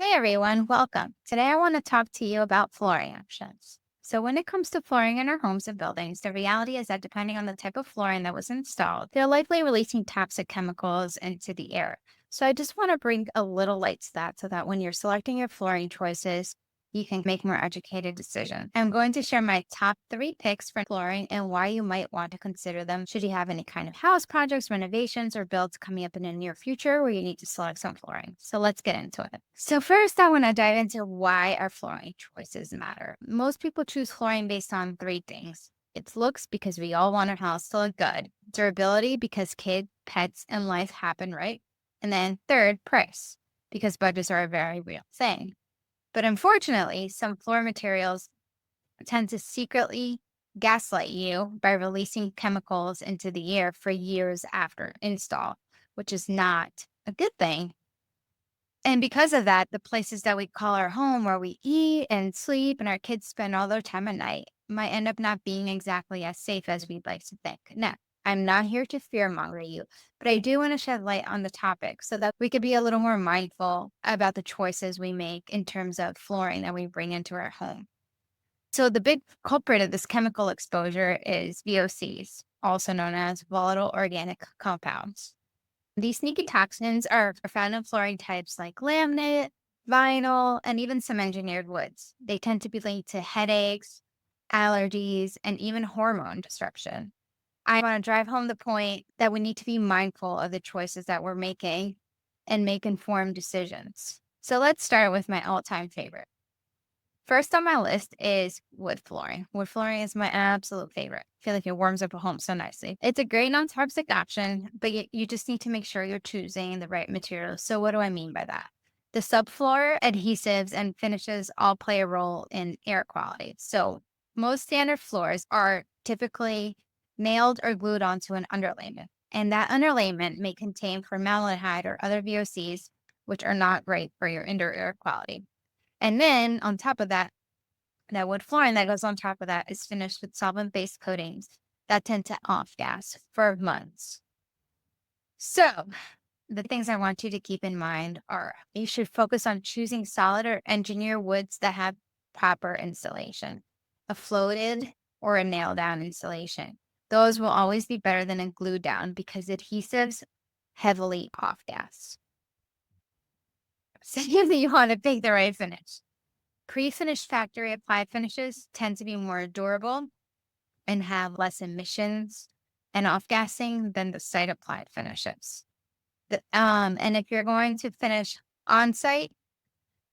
Hey everyone, welcome. Today I want to talk to you about flooring options. So, when it comes to flooring in our homes and buildings, the reality is that depending on the type of flooring that was installed, they're likely releasing toxic chemicals into the air. So, I just want to bring a little light to that so that when you're selecting your flooring choices, you can make more educated decisions. I'm going to share my top three picks for flooring and why you might want to consider them should you have any kind of house projects, renovations, or builds coming up in the near future where you need to select some flooring. So let's get into it. So first, I want to dive into why our flooring choices matter. Most people choose flooring based on three things. It's looks because we all want our house to look good. Durability because kids, pets, and life happen, right? And then third, price because budgets are a very real thing. But unfortunately, some floor materials tend to secretly gaslight you by releasing chemicals into the air for years after install, which is not a good thing. And because of that, the places that we call our home, where we eat and sleep and our kids spend all their time at night, might end up not being exactly as safe as we'd like to think. Now, I'm not here to fearmonger you, but I do want to shed light on the topic so that we could be a little more mindful about the choices we make in terms of flooring that we bring into our home. So, the big culprit of this chemical exposure is VOCs, also known as volatile organic compounds. These sneaky toxins are found in flooring types like laminate, vinyl, and even some engineered woods. They tend to be linked to headaches, allergies, and even hormone disruption. I want to drive home the point that we need to be mindful of the choices that we're making and make informed decisions. So let's start with my all time favorite. First on my list is wood flooring. Wood flooring is my absolute favorite. I feel like it warms up a home so nicely. It's a great non-toxic option, but you just need to make sure you're choosing the right materials. So what do I mean by that? The subfloor adhesives and finishes all play a role in air quality. So most standard floors are typically nailed or glued onto an underlayment. And that underlayment may contain formaldehyde or other VOCs, which are not great for your indoor air quality. And then on top of that, that wood flooring that goes on top of that is finished with solvent-based coatings that tend to off gas for months. So the things I want you to keep in mind are you should focus on choosing solid or engineered woods that have proper insulation, a floated or a nail down insulation. Those will always be better than a glue down because adhesives heavily off gas. Secondly, you want to pick the right finish. Pre-finished factory applied finishes tend to be more durable and have less emissions and off-gassing than the site applied finishes. And if you're going to finish on-site,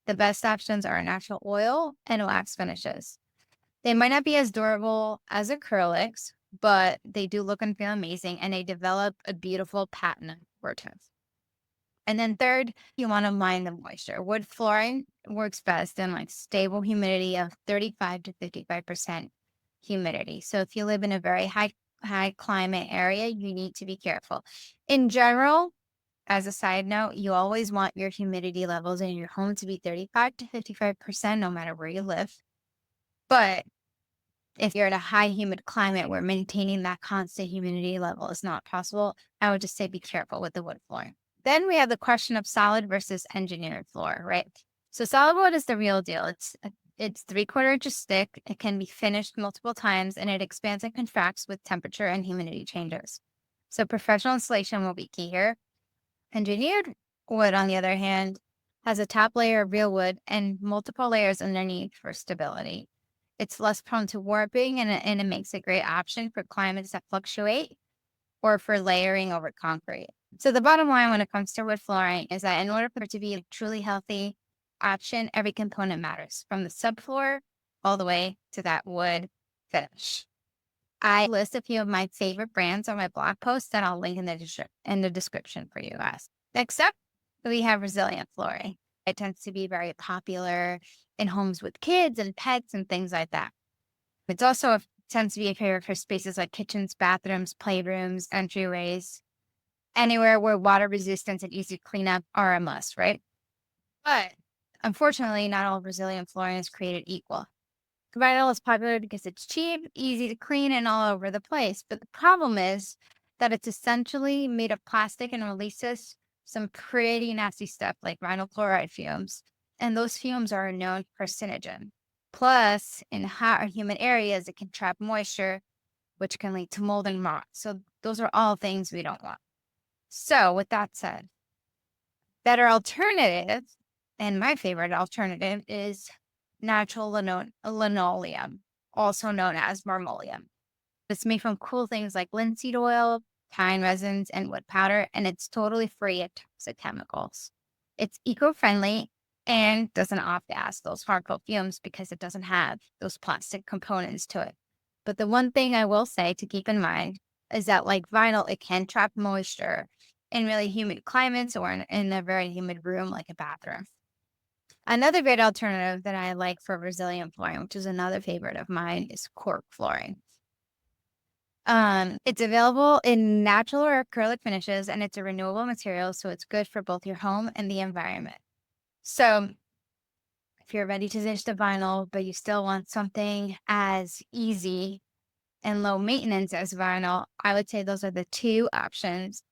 the best options are natural oil and wax finishes. They might not be as durable as acrylics, but they do look and feel amazing, and they develop a beautiful patina over time. And then third, you want to mind the moisture. Wood flooring works best in like stable humidity of 35 to 55% humidity. So if you live in a very high climate area, you need to be careful. In general, as a side note, you always want your humidity levels in your home to be 35 to 55% no matter where you live. But if you're in a high humid climate where maintaining that constant humidity level is not possible, I would just say be careful with the wood flooring. Then we have the question of solid versus engineered floor, right? So solid wood is the real deal. It's 3/4 inches thick. It can be finished multiple times and it expands and contracts with temperature and humidity changes. So professional installation will be key here. Engineered wood, on the other hand, has a top layer of real wood and multiple layers underneath for stability. It's less prone to warping and it makes a great option for climates that fluctuate or for layering over concrete. So the bottom line when it comes to wood flooring is that in order for it to be a truly healthy option, every component matters from the subfloor all the way to that wood finish. I list a few of my favorite brands on my blog post that I'll link in the description for you guys. Next up, we have resilient flooring. It tends to be very popular in homes with kids and pets and things like that. It's also tends to be a favorite for spaces like kitchens, bathrooms, playrooms, entryways, anywhere where water resistance and easy cleanup are a must, right? But unfortunately, not all resilient flooring is created equal. Vinyl is popular because it's cheap, easy to clean, and all over the place. But the problem is that it's essentially made of plastic and releases some pretty nasty stuff like vinyl chloride fumes. and those fumes are a known carcinogen. Plus, in hot or humid areas, it can trap moisture, which can lead to mold and moth. So those are all things we don't want. So with that said, better alternative, and my favorite alternative is natural linoleum, also known as marmoleum. It's made from cool things like linseed oil, pine resins, and wood powder, and it's totally free of toxic chemicals. It's eco-friendly and doesn't off-gas those harmful fumes because it doesn't have those plastic components to it. But the one thing I will say to keep in mind is that, like vinyl, it can trap moisture in really humid climates or in a very humid room like a bathroom. Another great alternative that I like for resilient flooring, which is another favorite of mine, is cork flooring. It's available in natural or acrylic finishes, and it's a renewable material, so it's good for both your home and the environment. So if you're ready to ditch the vinyl, but you still want something as easy and low maintenance as vinyl, I would say those are the two options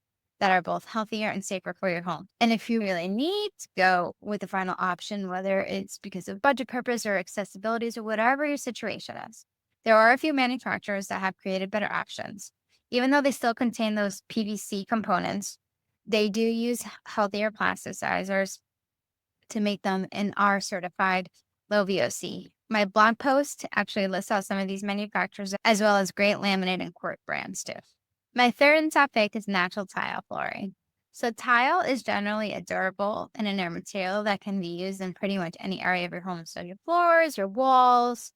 that are both healthier and safer for your home. And if you really need to go with the vinyl option, whether it's because of budget purpose or accessibilities or whatever your situation is, there are a few manufacturers that have created better options. Even though they still contain those PVC components, they do use healthier plasticizers to make them and are certified low VOC. My blog post actually lists out some of these manufacturers as well as great laminate and cork brands too. My third and top pick is natural tile flooring. So tile is generally a durable and inert material that can be used in pretty much any area of your home. So your floors, your walls,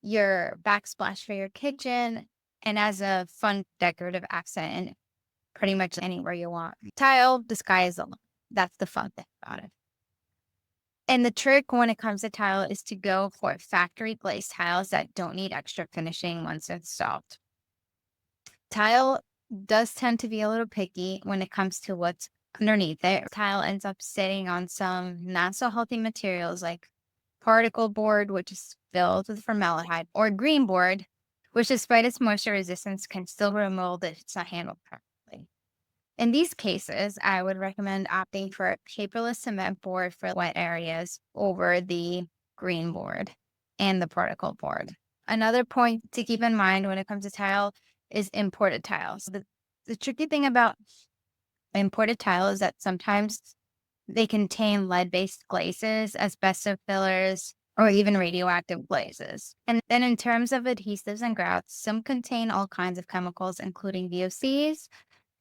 your backsplash for your kitchen, and as a fun decorative accent in pretty much anywhere you want. Tile, the sky is the limit. That's the fun thing about it. And the trick when it comes to tile is to go for factory glazed tiles that don't need extra finishing once installed. Tile does tend to be a little picky when it comes to what's underneath it. Tile ends up sitting on some not so healthy materials like particle board, which is filled with formaldehyde, or green board, which despite its moisture resistance can still grow mold if it's not handled properly. In these cases, I would recommend opting for a paperless cement board for wet areas over the green board and the particle board. Another point to keep in mind when it comes to tile is imported tiles. The tricky thing about imported tile is that sometimes they contain lead-based glazes, asbestos fillers, or even radioactive glazes. And then in terms of adhesives and grouts, some contain all kinds of chemicals, including VOCs,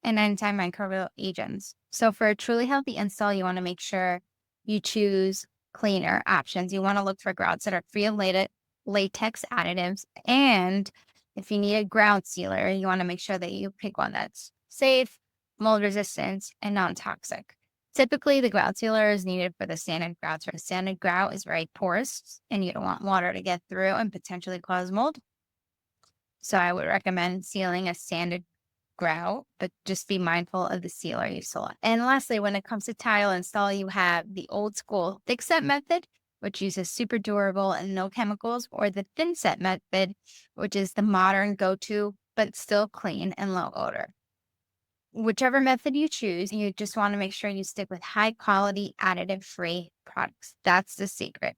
and antimicrobial agents. So for a truly healthy install, you want to make sure you choose cleaner options. You want to look for grouts that are free of latex additives. And if you need a grout sealer, you want to make sure that you pick one that's safe, mold resistant, and non-toxic. Typically, the grout sealer is needed for the standard grouts. The standard grout is very porous, and you don't want water to get through and potentially cause mold. So I would recommend sealing a standard grout, but just be mindful of the sealer you select. And lastly, when it comes to tile install, you have the old school thick set method, which uses super durable and no chemicals, or the thin set method, which is the modern go-to, but still clean and low odor. Whichever method you choose, you just want to make sure you stick with high quality, additive free products. That's the secret.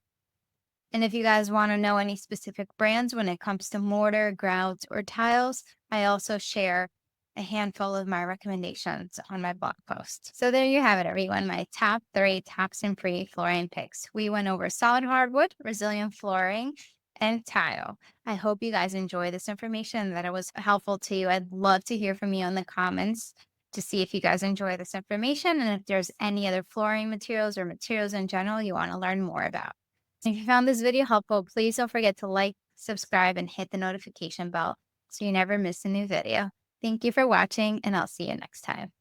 And if you guys want to know any specific brands when it comes to mortar, grouts, or tiles, I also share a handful of my recommendations on my blog post. So there you have it, everyone. My top 3 toxin-free flooring picks. We went over solid hardwood, resilient flooring, and tile. I hope you guys enjoy this information, that it was helpful to you. I'd love to hear from you in the comments to see if you guys enjoy this information and if there's any other flooring materials or materials in general you want to learn more about. If you found this video helpful, please don't forget to like, subscribe, and hit the notification bell so you never miss a new video. Thank you for watching, and I'll see you next time.